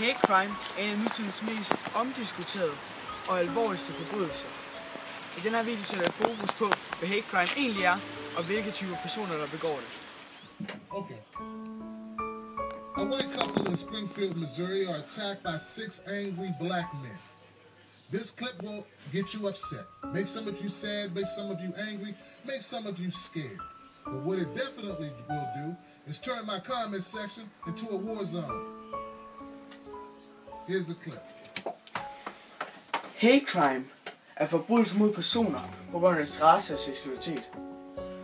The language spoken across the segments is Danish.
Hate crime er en af nutidens mest omdiskuterede og alvorligste forbrydelser. I den her video sætter jeg fokus på, hvad hate crime egentlig er, og hvilke typer personer, der begår det. Okay. A white couple in Springfield, Missouri are attacked by 6 angry black men. This clip will get you upset. Make some of you sad, make some of you angry, make some of you scared. But what it definitely will do is turn my comment section into a war zone. Here's a clip. Hate crime er forbrydelser mod personer på grund af deres race og seksualitet.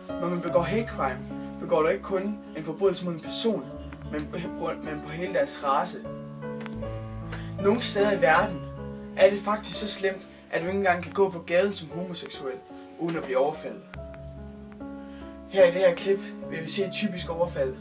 Når man begår hate crime, begår du ikke kun en forbrydelse mod en person, men på hele deres race. Nogle steder i verden er det faktisk så slemt, at du ikke engang kan gå på gaden som homoseksuel, uden at blive overfaldet. Her i det her klip vil vi se et typisk overfald.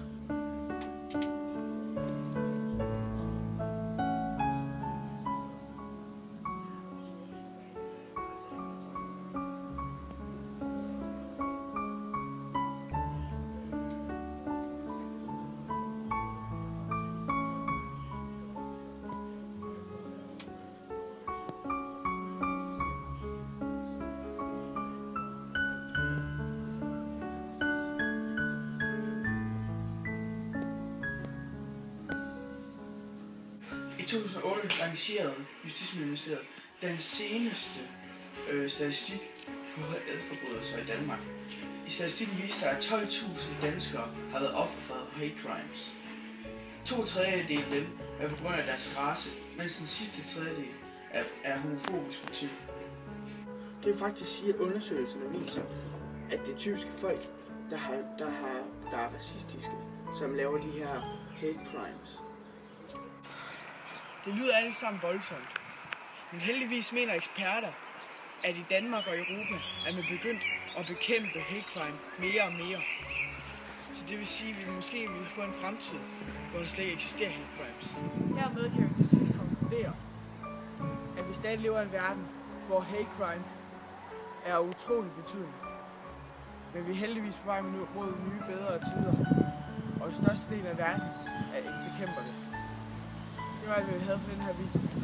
I 2008 lancerede Justitsministeriet den seneste statistik på hadforbrydelser i Danmark. I statistikken viste der, at 12.000 danskere har været offer for hate crimes. 2/3 af dem er på grund af deres race, mens den sidste tredjedel er homofobisk motiv. Det vil faktisk sige, at undersøgelserne viser, at det er typiske folk, der er racistiske, som laver de her hate crimes. Det lyder alle sammen voldsomt, men heldigvis mener eksperter, at i Danmark og Europa er man begyndt at bekæmpe hate crime mere og mere. Så det vil sige, at vi måske vil få en fremtid, hvor der slet ikke eksisterer hate crimes. Hermed kan vi til sidst konkludere, at vi stadig lever i en verden, hvor hate crime er utrolig betydende. Men vi er heldigvis på vej mod nye, bedre tider, og den største del af verden bekæmper det. Det var alt, hvad vi havde på den her video.